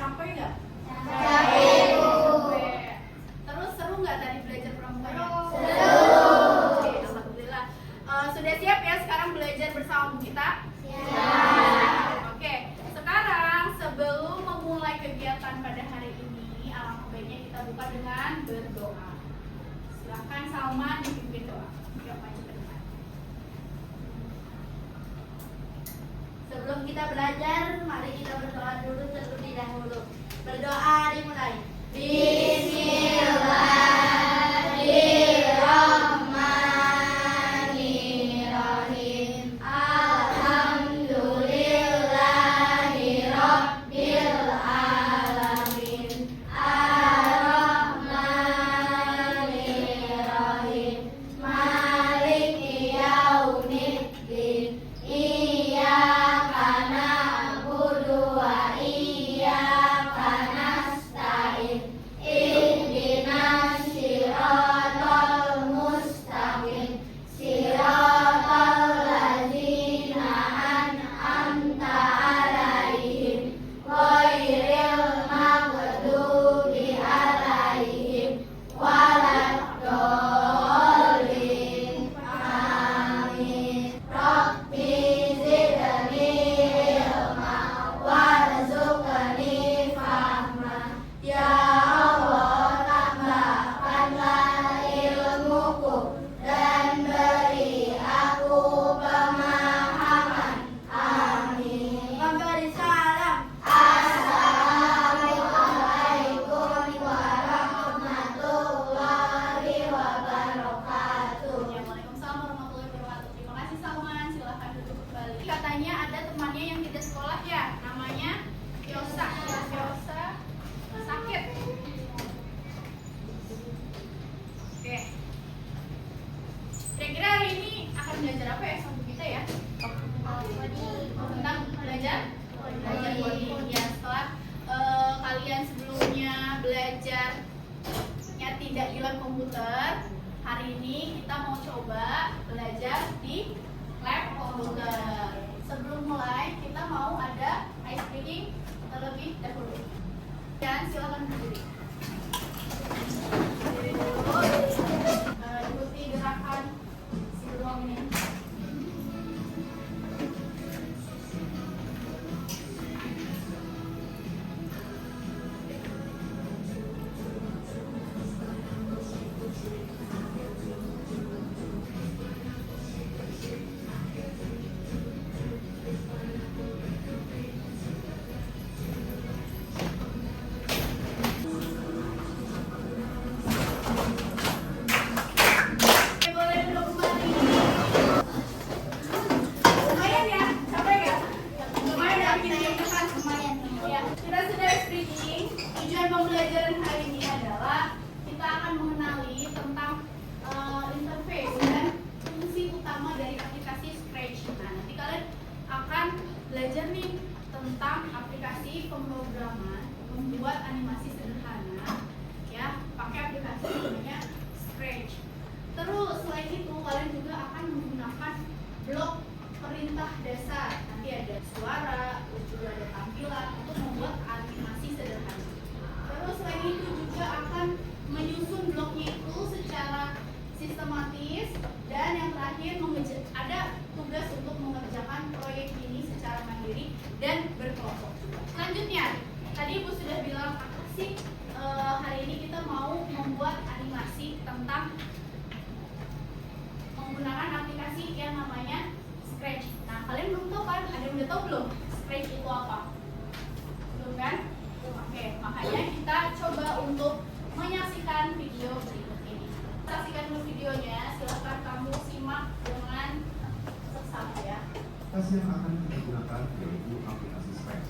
Capek nggak? Capek. Terus seru nggak tadi belajar pramuganya? Seru. Oke, alhamdulillah. Sudah siap ya sekarang belajar bersama Bu kita? Siap. Oke, sekarang sebelum memulai kegiatan pada hari ini, alangkah baiknya kita buka dengan berdoa. Silakan Salman dipimpin doa. Yuk, maju ke depan. Sebelum kita belajar, mari kita berdoa dulu terlebih dahulu. Berdoa dimulai. Bismillahirrahmanirrahim. Alhamdulillahirabbil alamin. Ar-Rahmanirrahim. Maliki yaumiddin. Iyyaka na'budu wa iyyaka nasta'in. Ihdinas siratal mustaqim. Siratal ladzina an'amta 'alaihim ghairil maghdubi 'alaihim waladdallin. Amin. Rabbi zidni ilma warzuqni fahma. Ya Allah, tambahkanlah ilmuku dan beri aku pemahaman. Amin. Salam. Assalamualaikum warahmatullahi wabarakatuh. Waalaikumsalam warahmatullahi wabarakatuh. Terima kasih Salman, silahkan duduk kembali. Katanya ada temannya yang tidak sekolah ya, namanya Yosa. Yosa sakit. Oke. Kira-kira hari ini akan belajar apa ya sama kita ya? Tentang belajar coding. Ya, setelah kalian sebelumnya belajarnya tidak di lab komputer, hari ini kita mau coba belajar di lab komputer. Sebelum mulai, kita mau ada ice breaking terlebih dahulu. Dan silakan berdiri. Berdiri dulu. Ikuti gerakan si beruang ini. Oke, boleh duduk kembali. Lumayan ya, capek ya? Lumayan ya, bikin deg-degan. Ya, kita sudah speaking. Tujuan pembelajaran hari ini adalah kita akan mengenali tentang interface dan fungsi utama dari aplikasi Scratch. Nah, nanti kalian akan belajar nih tentang aplikasi pemrograman membuat animasi sederhana ya pakai aplikasi namanya Scratch. Terus selain itu kalian juga akan menggunakan blok perintah dasar. Nanti ada suara, juga ada tampilan untuk membuat animasi sederhana. Terus selain itu juga akan menyusun bloknya itu secara sistematis, dan yang terakhir ada tugas untuk mengerjakan proyek ini secara mandiri dan berkelompok juga. Selanjutnya, tadi Ibu sudah bilang apa sih hari ini kita mau membuat animasi tentang menggunakan aplikasi yang namanya Scratch. Nah, kalian belum tahu kan? Ada yang udah tahu belum? Scratch itu apa? Belum kan? Oke, makanya kita coba untuk menyaksikan video berikut ini. Saksikan dulu videonya, silahkan kamu simak dengan seksama ya. Aplikasi yang akan kita gunakan yaitu aplikasi Scratch.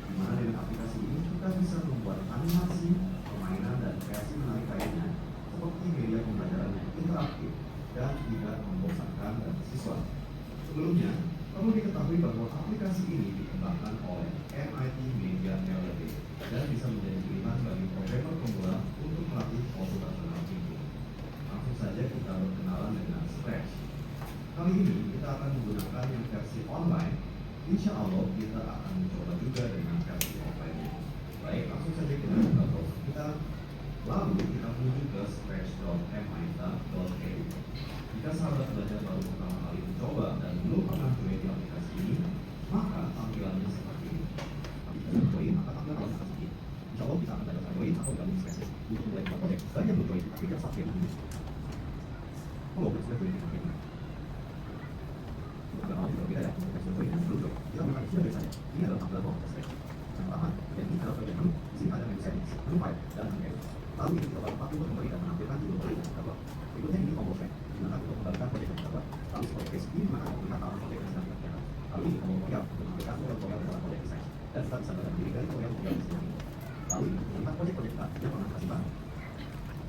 Di mana dengan aplikasi ini kita bisa membuat animasi, permainan, dan kreasi menarik lainnya seperti media pembelajaran yang interaktif dan tidak membosankan bagi siswa. Sebelumnya, perlu diketahui bahwa aplikasi ini dikembangkan oleh MIT Media LLC dan bisa menjadi pilihan bagi programmer pemula untuk melatih computational thinking. Langsung saja kita berkenalan dengan Scratch. Kali ini kita akan menggunakan yang versi online. Insya Allah kita akan mencoba juga dengan versi offline. Baik, langsung saja kita lalu kita menuju ke scratch.mita.edu. Jika sahabat belajar baru pertama kali mencoba dan belum pernah create aplikasi ini, maka tampilannya seperti ini. Aplikasi join akan tampil dalam atas ini. Insya Allah bisa akan daftar join atau gabung scratch untuk mulai buat proyek. Dan yang belum join tapi tidak subscribe ini. Oh, sudah join kita ini. Untuk agak juga beda ya, untuk join dan belum join. Kita melakukan sudah join saja. Ini adalah tampilan bawah scratch. Yang pertama, dan ini adalah bagian menu. Di sini ada menu settings, menu file, dan menu edit. Lalu ini kita pakai untuk kembali dan menampilkan judul proyek yang kita buat. Berikutnya ini combo frame, digunakan untuk mengembalikan proyek yang kita buat. Lalu seperti case ini menggunakan melihat alamat proyek yang sedang kita kerjakan. Lalu ini combo tutorial untuk menampilkan tutorial dalam proyek desain. Dan kita bisa belajar diri dari tutorial desain ini. Lalu ini melihat proyek-proyek kita yang pernah kasih barang.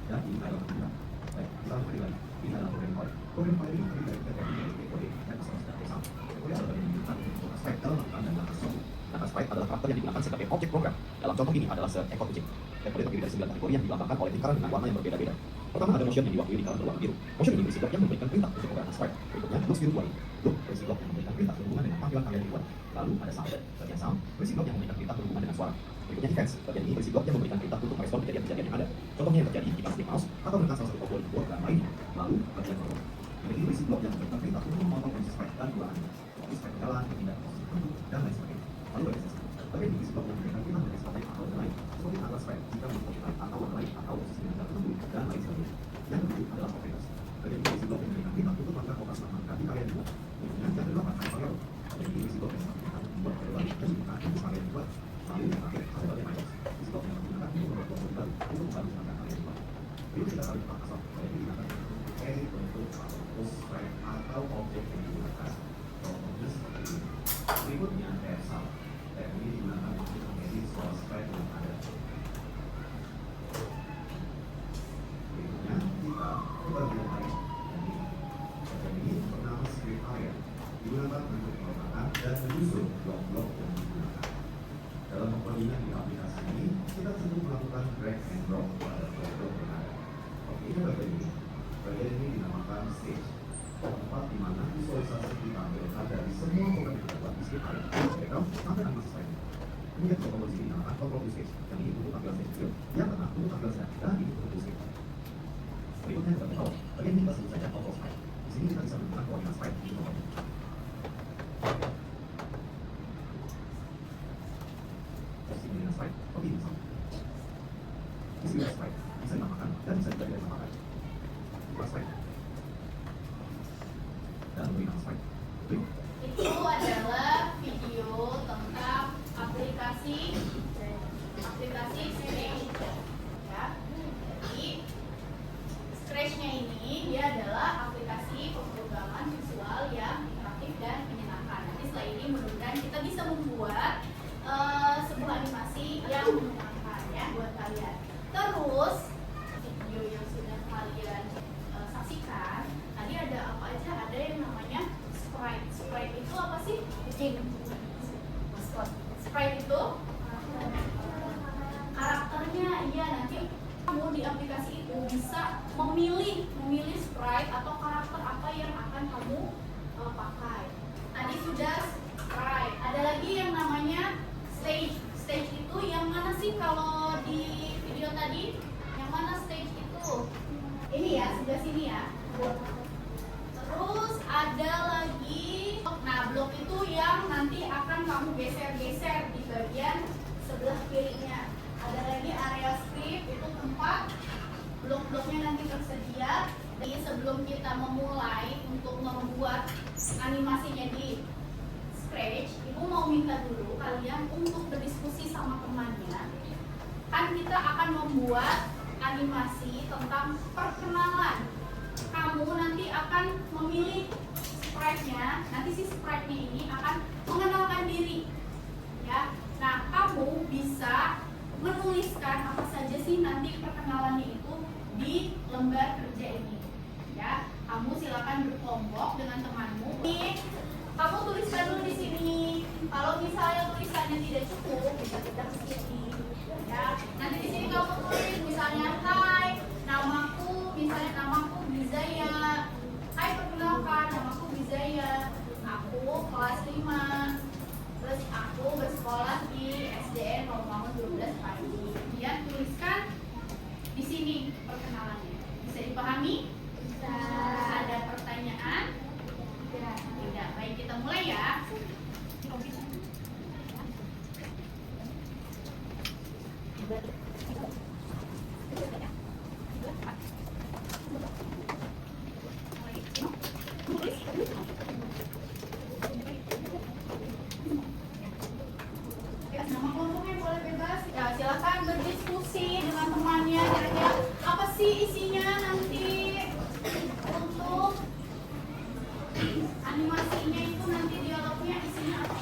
Dan ini adalah kita. Baik, kita lakukan lagi. Ini adalah program file. Program file ini terdiri dari proyek dan masalah dan desain. Program adalah yang digunakan untuk aspek dalam melakukan dan melakukan sesuatu. Nah, aspek adalah karakter yang digunakan sebagai objek program. Dalam contoh ini adalah seekor kucing. Template terdiri dari 9 kategori yang dilambangkan oleh lingkaran dengan warna yang berbeda-beda. Pertama ada motion yang diwakili lingkaran berwarna biru. Motion ini berisi blok yang memberikan perintah untuk program aspek. Berikutnya looks biru warna. Look berisi blok yang memberikan perintah berhubungan dengan tampilan kalian di luar. Lalu ada sound. Bagian sound berisi blok yang memberikan perintah berhubungan dengan suara. Berikutnya events. Bagian ini berisi blok yang memberikan perintah untuk merespon kejadian-kejadian yang ada. Contohnya yang terjadi di klik mouse atau menekan salah satu tombol di program lainnya. Lalu bagian kontrol. Bagian ini berisi blok yang memberikan perintah untuk memotong proses aspek dan keluarannya. Aspek jalan, berpindah ke posisi tertentu, dan lain sebagainya. Lalu bagian sensor. Bagian ini berisi blok yang memberikan perintah dari aspek atau yang lain. Seperti atas aspek jika mengikuti atau yang lain atau posisi yang tertentu dan lain sebagainya. Yang kedua adalah operators. Bagian ini berisi blok yang memberikan perintah untuk melakukan operasi aplikasi kalian dibuat. Yang kedua adalah variabel. Bagian ini berisi blok yang memberikan membuat variabel dan digunakan untuk kalian dibuat. Lalu yang terakhir ada bagian items. Berisi blok yang digunakan untuk membuat blok baru untuk membantu langkah kalian dibuat. Berikut kita kali asal bagian ini digunakan edit bentuk atau post script atau objek yang digunakan. Contohnya seperti ini. Berikutnya tab sub. Tab ini digunakan untuk mengedit source script yang ada. Berikutnya kita ke bagian lain. Bagian ini bernama script area. Digunakan untuk meletakkan dan menyusun blok-blok yang digunakan. Dalam penggunaan di aplikasi ini, kita cukup melakukan drag and drop pada blok-blok yang ada. Oke, ini bagian ini. Bagian ini dinamakan stage. Tempat di mana visualisasi ditampilkan dari semua program yang kita buat di script area. Background sampai animasi slide. Kemudian kita tombol di sini dinamakan control to stage. Yang ini untuk tampilan stage kecil, yang tengah untuk tampilan sedang, dan ini untuk script. Berikutnya kita tahu, bagian ini kita sebut saja control slide. Di sini kita bisa menggunakan koordinat slide di control. Posisi dengan slide, oke ini sama. Isi slide bisa dinamakan dan bisa juga tidak dinamakan. Buka slide dan beri nama slide. Klik. Itu adalah video tentang aplikasi Scratch. Ya. Jadi Scratch-nya ini dia adalah aplikasi pemrograman visual yang interaktif dan menyenangkan. Nanti setelah ini mudah-mudahan kita bisa membuat sebuah animasi yang menyenangkan ya buat kalian. Terus video yang sudah kalian saksikan tadi ada apa aja? Ada yang namanya sprite. Sprite itu apa sih? Sprite itu karakternya. Iya, nanti kamu di aplikasi itu bisa memilih sprite atau karakter apa yang akan kamu pakai. Tadi sudah sprite. Ada lagi yang namanya stage. Stage itu yang mana sih kalau di video tadi? Yang mana stage itu? Ini ya, sebelah sini ya. Terus ada lagi, nah blok itu yang nanti akan kamu geser-geser di bagian sebelah kirinya. Ada lagi area script, itu tempat blok-bloknya nanti tersedia. Jadi sebelum kita memulai untuk membuat animasinya di Scratch, Ibu mau minta dulu kalian untuk berdiskusi sama temannya. Kan kita akan membuat animasi tentang perkenalan. Kamu nanti akan memilih sprite-nya. Nanti si sprite-nya ini akan mengenalkan diri. Ya. Nah, kamu bisa menuliskan apa saja sih nanti perkenalannya itu di lembar kerja ini. Ya, kamu silakan berkelompok dengan temanmu. Nih, kamu tuliskan dulu di sini. Kalau misalnya tulisannya tidak cukup, bisa kita ke sini. Ya, nanti di sini kamu tulis misalnya hai, namaku, misalnya namaku Bizaya. Hai, perkenalkan, namaku Bizaya. Aku kelas 5. Terus aku bersekolah di SDN Rawamangun 12 Ya, nama kelompoknya boleh bebas. Ya, silakan berdiskusi dengan temannya. Kira-kira apa sih isinya nanti untuk animasinya itu nanti dialognya isinya apa?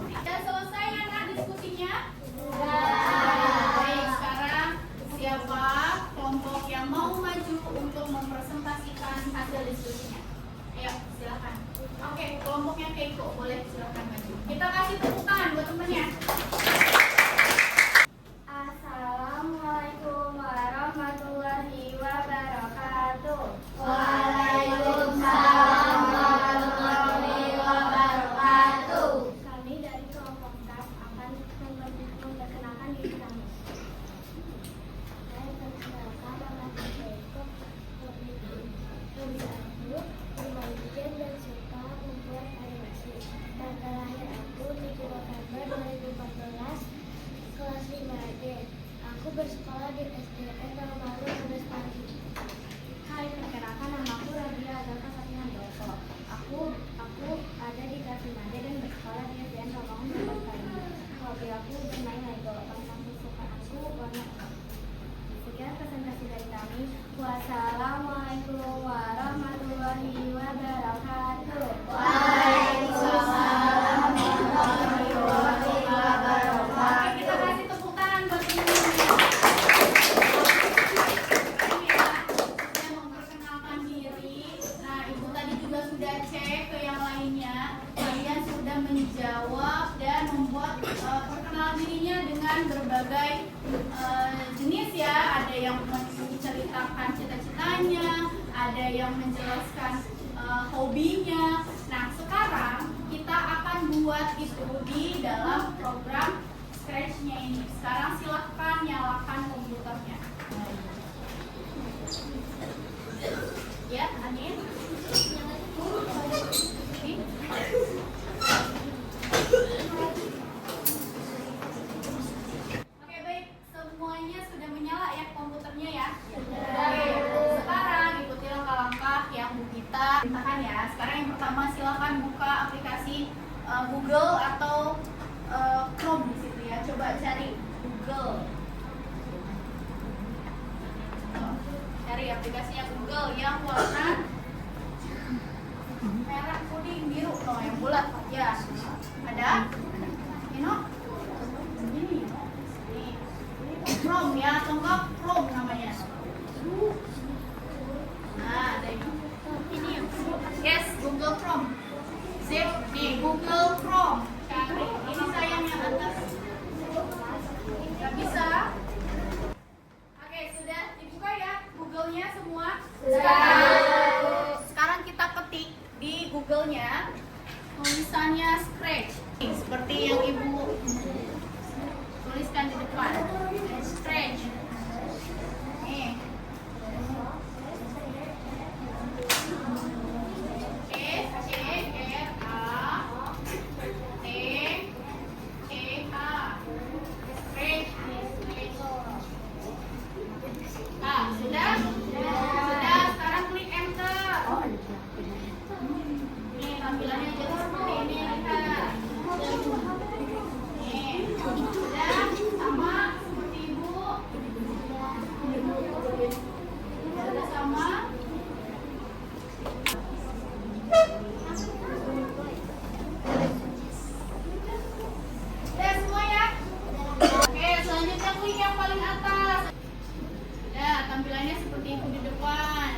Sudah selesai ya nak diskusinya? Baik, sekarang siapa kelompok yang mau maju untuk mempresentasikan hasil diskusinya? Ayo, silakan. Oke, kelompoknya Keiko, boleh silakan maju. Kita kasih tepuk tangan buat temennya. Assalamualaikum warahmatullahi wabarakatuh. Waalaikumsalam warahmatullahi wabarakatuh. Kami dari kelompok TAP akan memperkenalkan diri kami. Saya perkenalkan nama Keiko. Kami aku remaja dan suka membuat animasi. Tanggal lahir aku 7 November 2014, kelas 5D. Aku bersekolah di SDN Tarumalu Lestari. Hai, perkenalkan nama aku Radia Agatha Satinandoko. Aku ada di kelas 5D dan bersekolah di SDN Tarumalu Lestari. Hobi aku bermain Lego. Warna kesukaan aku warna emas. Sekian presentasi dari kami. Wassalamualaikum warahmatullahi wabarakatuh. Waalaikumsalam warahmatullahi wabarakatuh. Oke, kita kasih tepuk tangan buat temennya. Ini ya, sudah memperkenalkan diri. Nah, ibu tadi juga sudah cek ke yang lainnya. Kalian sudah menjawab dan membuat perkenalan dirinya dengan berbagai jenis ya. Ada yang menceritakan cita-citanya, ada yang menjelaskan hobinya. Nah, sekarang kita akan buat itu di dalam program Scratch-nya ini. Sekarang silahkan nyalakan komputernya. Ya, Anin. Oke, baik. Semuanya sudah menyala ya komputernya ya? Oke, sekarang ikuti langkah-langkah yang Bu Gita perintahkan ya. Sekarang yang pertama silakan buka aplikasi Google atau Chrome di situ ya. Coba cari Google. Cari aplikasinya Google yang warna merah, kuning, biru, no, yang bulat ya. Ada? Ini ini Chrome ya, atau enggak Chrome namanya. Nah, ada ini ya. Yes, Google Chrome. Sip, nih Google Chrome. Cari. Ini sayang yang atas. Gak bisa. Oke, sudah dibuka ya Google-nya semua. Sekarang kita ketik di Google-nya tulisannya Scratch. Seperti yang Ibu tuliskan di depan. Scratch. Nih. Sudah? Sudah, sekarang klik enter. Nih, tampilannya jadi seperti ini, lihat. Nih, sudah sama seperti Ibu. Sudah sama. Sudah semua ya? Oke, selanjutnya klik yang paling atas. Sudah, tampilannya seperti itu di depan.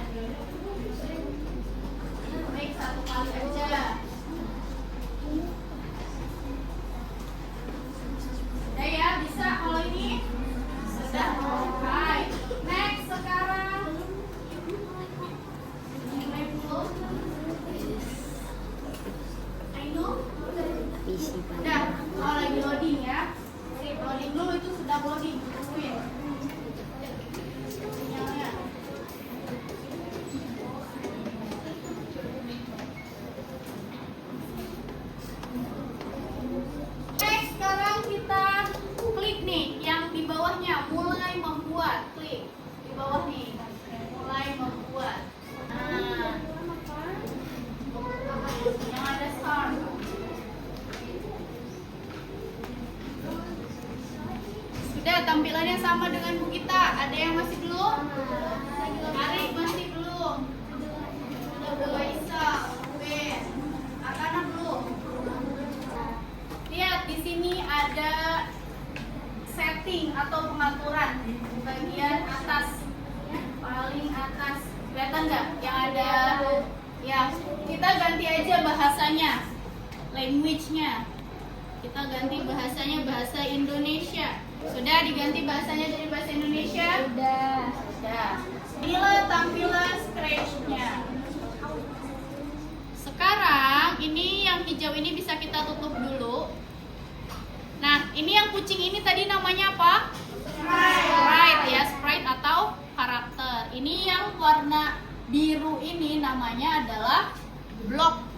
Udah, kalau lagi loading ya. Loading dulu, itu sedang loading. Tungguin. Sinyalnya. Oke, sekarang kita klik nih yang di bawahnya, mulai membuat. Klik di bawah nih, mulai membuat. Nah, yang ada start. Sudah, tampilannya sama dengan Bu Gita. Ada yang masih belum? Ari masih belum. Sudah, Bu Laisa, Ben, Akana belum. Lihat di sini ada setting atau pengaturan bagian atas, paling atas. Kelihatan nggak? Yang ada ya. Kita ganti aja bahasanya, language-nya. Kita ganti bahasanya bahasa Indonesia. Sudah diganti bahasanya dari bahasa Indonesia? Sudah. Inilah tampilan scratch-nya. Sekarang ini yang hijau ini bisa kita tutup dulu. Nah, ini yang kucing ini tadi namanya apa? Sprite ya, sprite atau karakter. Ini yang warna biru ini namanya adalah blok.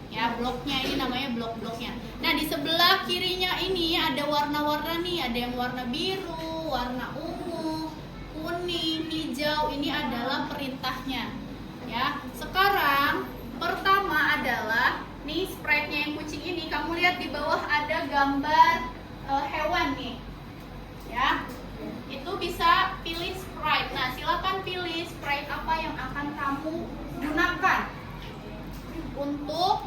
Ya, bloknya ini namanya blok-bloknya. Nah, di sebelah kirinya ini ada warna-warna nih, ada yang warna biru, warna ungu, kuning, hijau. Ini adalah perintahnya. Ya, sekarang pertama adalah nih sprite-nya yang kucing ini. Kamu lihat di bawah ada gambar hewan nih. Ya. Itu bisa pilih sprite. Nah, silakan pilih sprite apa yang akan kamu gunakan untuk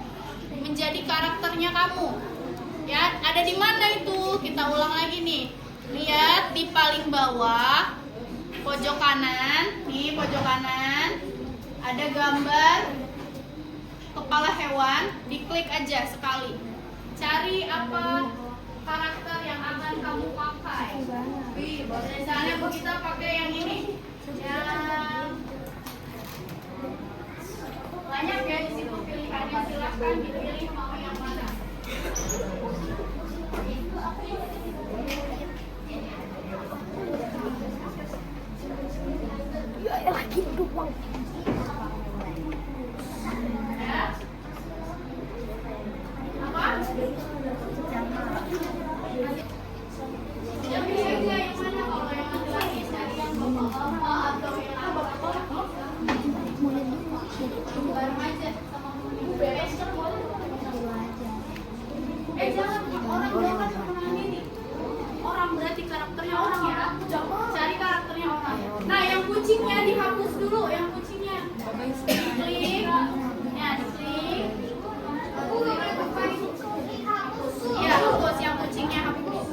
menjadi karakternya kamu. Ya, ada di mana itu? Kita ulang lagi nih. Lihat di paling bawah pojok kanan, nih pojok kanan ada gambar kepala hewan, diklik aja sekali. Cari apa karakter yang akan kamu pakai. Misalnya kita pakai yang ini. Yang banyak ya di situ pilihannya, silahkan dipilih mau yang mana. Ya, gitu bang. Ya. Apa? Yang pilih aja yang mana, kalau yang laki-laki cari yang bapak-bapak atau yang apa-apa. Bareng aja sama ibu beres kan boleh. Jangan orang mengenal diri. Orang berarti karakternya orang ya. Cari karakternya orang. Nah, yang kucingnya dihapus dulu, yang kucingnya. Klik. Ya, diklik. Ya, hapus yang kucingnya, hapus.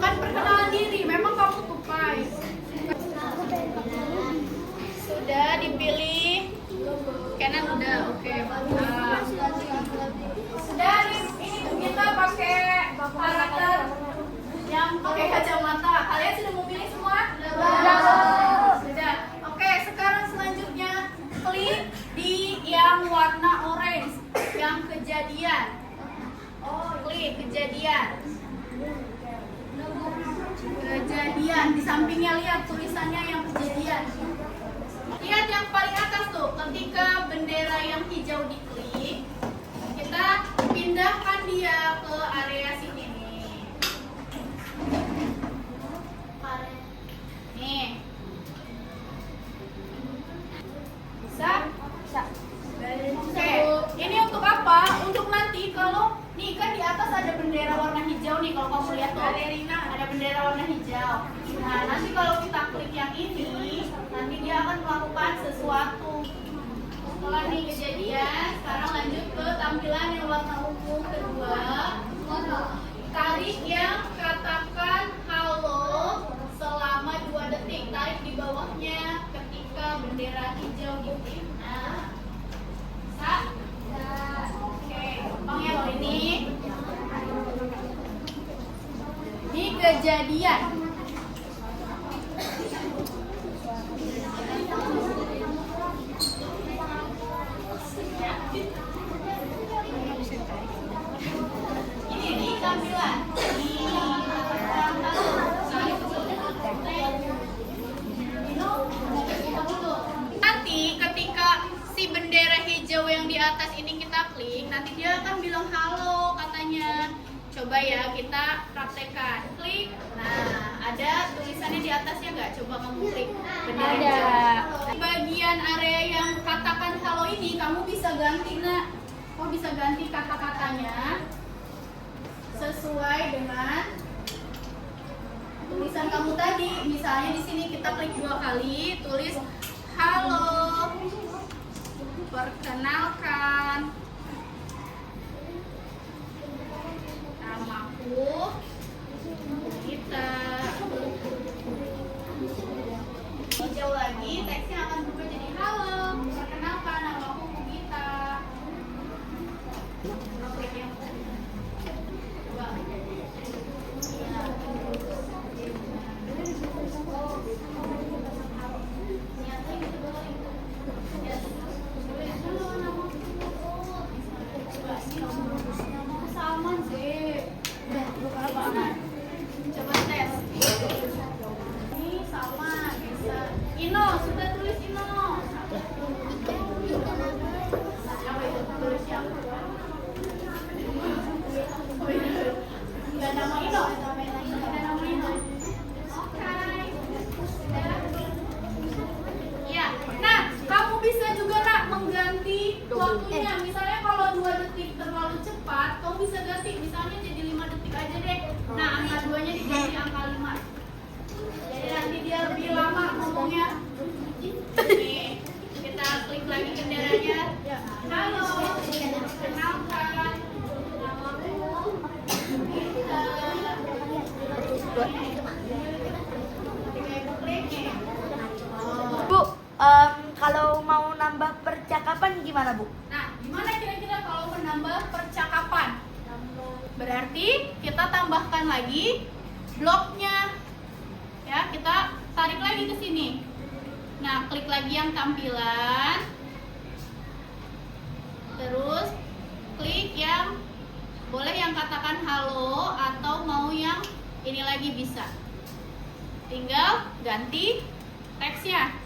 Kan perkenalan diri, memang kamu tupai. Sudah dipilih. Kanan udah, oke. Sudah, ini kita pakai karakter yang pakai kacamata. Kalian sudah memilih semua? Sudah. Oke, sekarang selanjutnya klik di yang warna orange, yang kejadian. Klik kejadian. Kejadian, di sampingnya lihat tulisannya yang kejadian. Lihat yang paling atas tuh, ketika bendera yang hijau diklik, kita pindahkan dia ke area sini nih. Nih. Bisa? Bisa. Oke, ini untuk apa? Untuk nanti kalau nih kan di atas ada bendera warna hijau nih, kalau kamu lihat tuh ada bendera warna hijau. Nah, nanti kalau kita klik yang ini, nanti dia akan melakukan sesuatu. Setelah nih kejadian, sekarang lanjut ke tampilan yang warna ungu kedua. Tarik yang katakan halo selama 2 detik. Tarik di bawahnya ketika bendera hijau diklik. Nah, bisa? Oke, gampang ya kalau ini. Ini kejadian. di atas ini kita klik, nanti dia akan bilang halo katanya. Coba ya kita praktekkan. Klik. Nah, ada tulisannya di atasnya nggak? Coba kamu klik. Bendera hijau. Di bagian area yang katakan halo ini kamu bisa ganti, Nak. Kamu bisa ganti kata-katanya sesuai dengan tulisan kamu tadi. Misalnya di sini kita klik 2 kali, tulis halo, perkenalkan, namaku Gita. Jauh lagi teksnya akan berubah jadi halo, perkenalkan, namaku Gita. Klik yang coba. Salman sih. Coba tes. Ini Salman bisa. Ino, sudah tulis Ino. Siapa itu? Tulis siapa? Enggak nama Ino. Enggak nama Ino. Oke. Ya, nah kamu bisa juga Nak mengganti waktunya. Misalnya kalau 2 detik terlalu cepat, kamu bisa ganti. Misalnya jadi 5 detik aja deh. Nah, angka 2-nya diganti angka 5. Jadi nanti dia lebih lama ngomongnya. Nih, kita klik lagi benderanya. Halo, kenalkan, namaku Gita. Klik nih. Bu, kalau mau nambah percakapan gimana, Bu? Nah, gimana kira-kira kalau menambah percakapan? Berarti kita tambahkan lagi bloknya. Ya, kita tarik lagi ke sini. Nah, klik lagi yang tampilan. Terus klik yang boleh yang katakan halo atau mau yang ini lagi bisa. Tinggal ganti teksnya.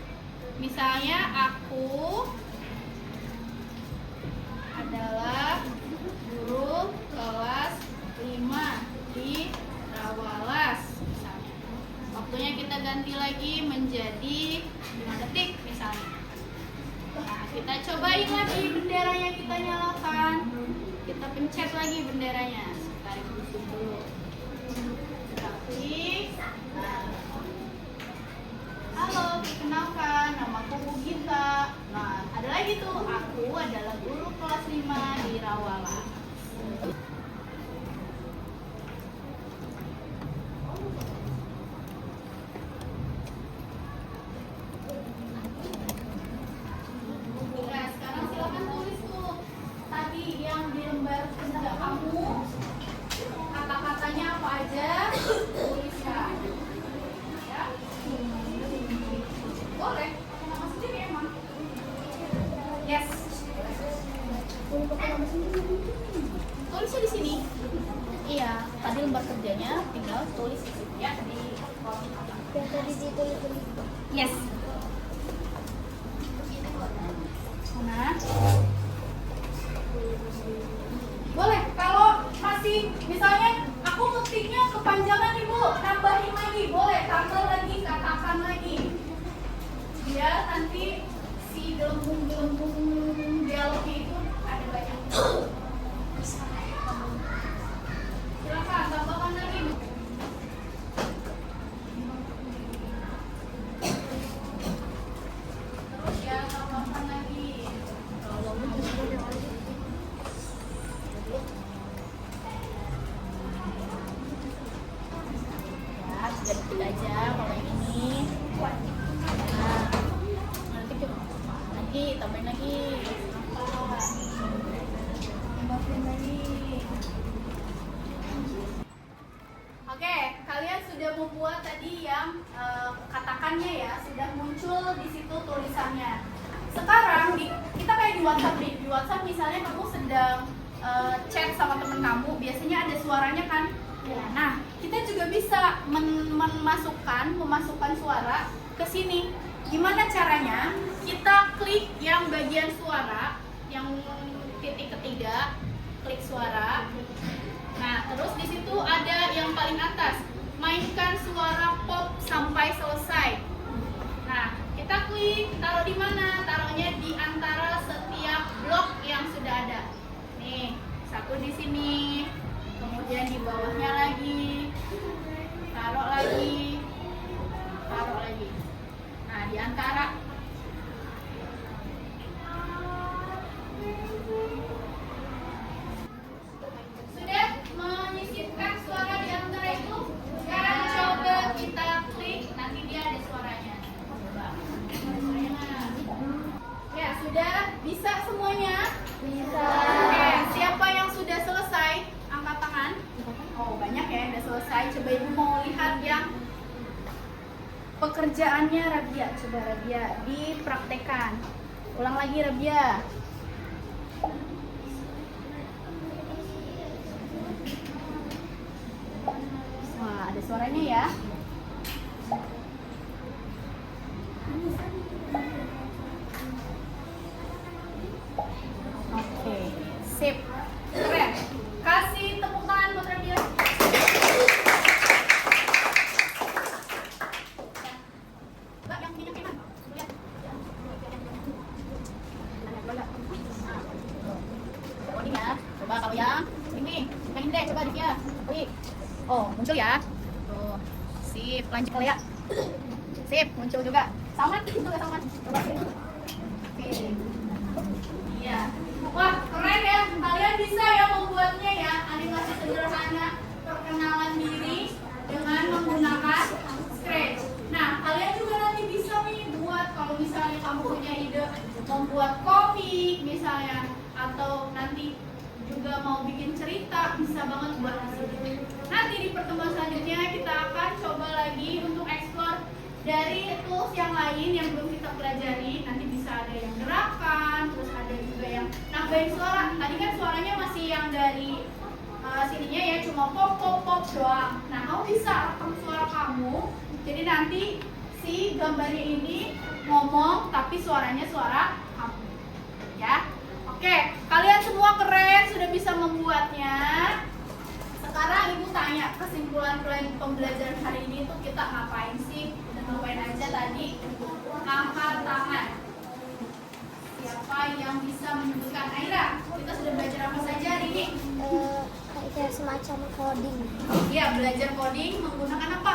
Misalnya aku adalah guru kelas 5 di Rawalas misalnya. Waktunya kita ganti lagi menjadi 5 detik misalnya. Nah, kita cobain lagi benderanya kita nyalakan. Kita pencet lagi benderanya. Tarik dulu. Kita klik. Nah. Halo, perkenalkan, namaku Gita. Nah, ada lagi tuh, aku adalah guru kelas 5 di Rawala. Nah, sekarang silakan tulis tuh tadi yang di lembar kerja kamu, kata-katanya apa aja, tuliskan. Ya. Boleh, pakai nama sendiri emang. Yes. Tulisnya di sini. Iya, tadi lembar kerjanya tinggal tulis di sini ya di kolom atas. Yang tadi ditulis ini. Yes. Nah. Boleh, kalau masih misalnya aku ngetiknya kepanjangan Ibu, tambahin lagi, boleh tambah lagi, katakan lagi. Biar nanti si gelembung-gelembung dialognya itu ada banyak. Silakan tambahkan lagi. Terus ya tambahkan lagi. Ya, 3 detik aja kalau yang ini. Nah, nanti lagi tambahin lagi. Tambahin lagi. Oke, kalian sudah membuat tadi yang katakannya ya, sudah muncul di situ tulisannya. Sekarang kita kayak di WhatsApp nih. Di WhatsApp misalnya kamu sedang chat sama temen kamu, biasanya ada suaranya kan? Nah, kita juga bisa memasukkan suara ke sini. Gimana caranya? Kita klik yang bagian suara yang titik ketiga, klik suara. Nah, terus di situ ada yang paling atas, mainkan suara pop sampai selesai. Nah, kita klik, taruh di mana? Taruhnya di antara setiap blok yang sudah ada. Nih, satu di sini, kemudian di bawahnya lagi, taruh lagi, taruh lagi. Nah, di antara. Sudah menyisipkan suara di antara itu? Sekarang coba kita klik, nanti dia ada suaranya. Coba. Suaranya mana? Ya, sudah bisa semuanya? Bisa. Oke, siapa yang sudah selesai? Angkat tangan. Oh, banyak ya yang sudah selesai. Coba Ibu mau lihat yang pekerjaannya Rabia. Coba Rabia dipraktekkan. Ulang lagi Rabia. Wah, ada suaranya ya. Oke, sip. Keren. Kasih tepuk tangan buat Rabia. Mbak, yang minyak mana? Lihat. Oh, ini ya. Coba kalau yang ini deh, coba Divya. Wih. Oh, muncul ya. Tuh. Sip, lanjut kali ya. Sip, muncul juga. Salman, itu ya Salman. Coba sini. Oke. Iya. Wah, keren ya. Kalian bisa ya membuatnya ya. Animasi sederhana perkenalan diri dengan menggunakan Scratch. Nah, kalian juga nanti bisa nih buat kalau misalnya kamu punya ide membuat komik misalnya, atau nanti juga mau bikin cerita, bisa banget buat di sini. Nanti di pertemuan selanjutnya kita akan coba lagi untuk explore dari tools yang lain yang belum kita pelajari. Nanti bisa ada yang gerakan, terus ada juga yang nambahin suara. Tadi kan suaranya masih yang dari sininya ya, cuma pop pop pop doang. Nah, kamu bisa rekam suara kamu. Jadi nanti si gambarnya ini ngomong tapi suaranya suara kamu. Ya. Oke, kalian semua keren, sudah bisa membuatnya. Sekarang Ibu tanya kesimpulan pembelajaran hari ini tuh kita ngapain sih? Udah ngapain aja tadi? Angkat tangan. Siapa yang bisa menyebutkan? Aira, kita sudah belajar apa saja hari ini? Kayak semacam coding. Iya, belajar coding menggunakan apa?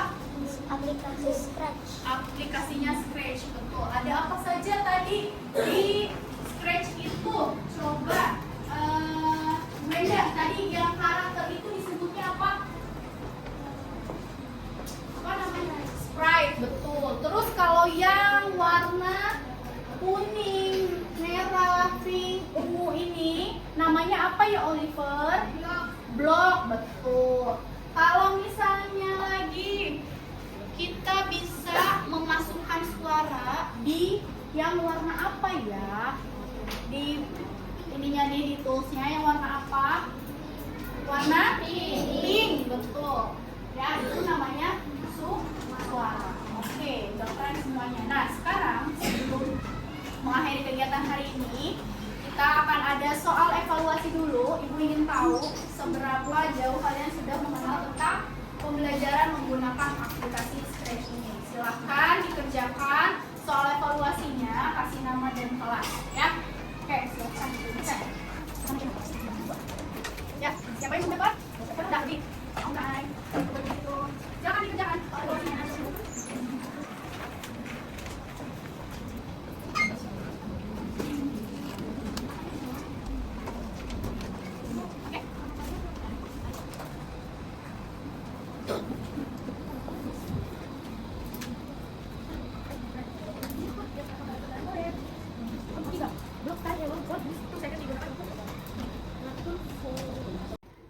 Aplikasi Scratch. Aplikasinya Scratch, betul. Ada apa saja tadi di Scratch itu? Coba Brenda, tadi yang karakter itu disebutnya apa? Apa namanya? Sprite, betul. Terus kalau yang warna kuning, merah, pink, ungu ini namanya apa ya Oliver? Blok, betul. Kalau misalnya lagi kita bisa memasukkan suara di yang warna apa ya? Di ininya nih, di toolsnya yang warna apa? Warna pink, betul. Ya, itu namanya suara. Oke, udah keren semuanya. Nah, sekarang sebelum mengakhiri kegiatan hari ini, kita akan ada soal evaluasi dulu. Ibu ingin tahu seberapa jauh kalian sudah mengenal tentang pembelajaran menggunakan aplikasi Scratch ini. Silahkan dikerjakan soal evaluasinya, kasih nama dan kelas ya. Oke, silahkan dikerjakan. Ya, siapa yang mendapat? Udah di online. Silakan dikerjakan soal evaluasinya.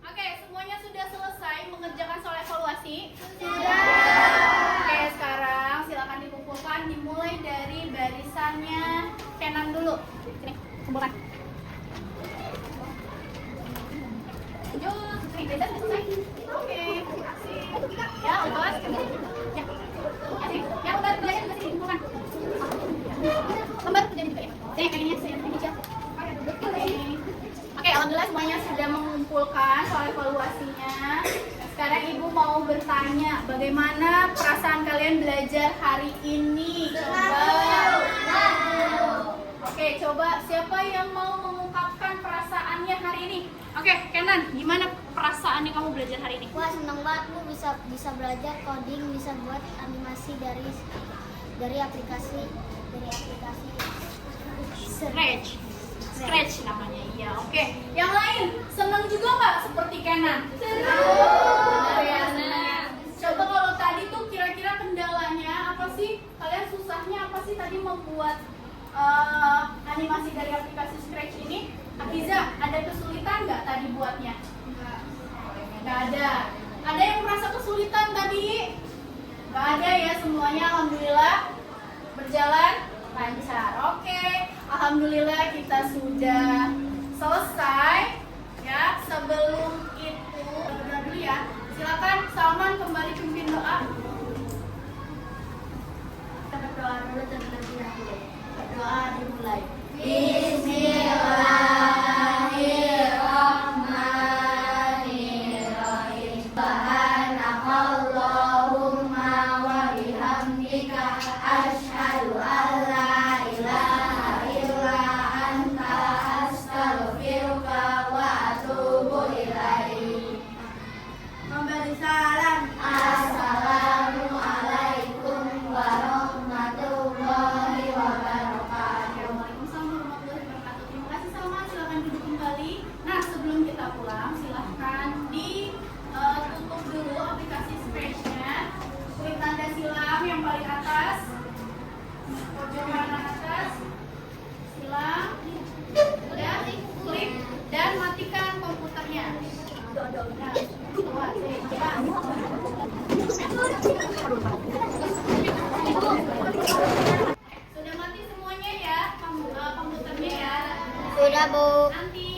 Oke, semuanya sudah selesai mengerjakan soal evaluasi? Sudah. Oke, sekarang silakan dikumpulkan, dimulai dari barisannya Kenan dulu. Sini, kumpulkan. Lanjut, nih, barisan sudah selesai. Oke, ya, udah. Ya, ya, udah belajar juga sini, kumpulkan. Lembar kerjaan juga ya. Sini, kayaknya saya ini siapa? semuanya sudah mengumpulkan soal evaluasinya. Sekarang Ibu mau bertanya, bagaimana perasaan kalian belajar hari ini? Oke, coba siapa yang mau mengungkapkan perasaannya hari ini? Oke, Kenan, gimana perasaannya kamu belajar hari ini? Wah, seneng banget Bu bisa belajar coding, bisa buat animasi dari aplikasi Scratch namanya, iya. Oke, yang lain senang juga nggak seperti Kenan? Senang. Senang ya. Coba kalau tadi tuh kira-kira kendalanya apa sih? Kalian susahnya apa sih tadi membuat animasi dari aplikasi Scratch ini? Akiza, ada kesulitan nggak tadi buatnya? Nggak ada. Ada yang merasa kesulitan tadi? Nggak ada ya, semuanya alhamdulillah berjalan lancar. Oke, alhamdulillah kita sudah selesai ya. Sebelum itu berdoa dulu ya. Silakan Salman kembali pimpin doa. Kita berdoa dulu terlebih dahulu. Berdoa dimulai. Bismillahirrahmanirrahim. Subhanakallahumma wa bihamdika asyhadu an la ilaha illa anta astaghfiruka wa atubu ilaik. Memberi salam. Assalamualaikum warahmatullahi wabarakatuh. Waalaikumsalam warahmatullahi wabarakatuh. Terima kasih Salma, silakan duduk kembali. Nah, sebelum kita pulang, silahkan ditutup dulu aplikasi Scratch-nya. Klik tanda silang yang paling atas, pojok kanan atas, silang, udah klik dan matikan komputernya. Nah, sudah mati semuanya ya komputernya ya. Sudah Bu. Nanti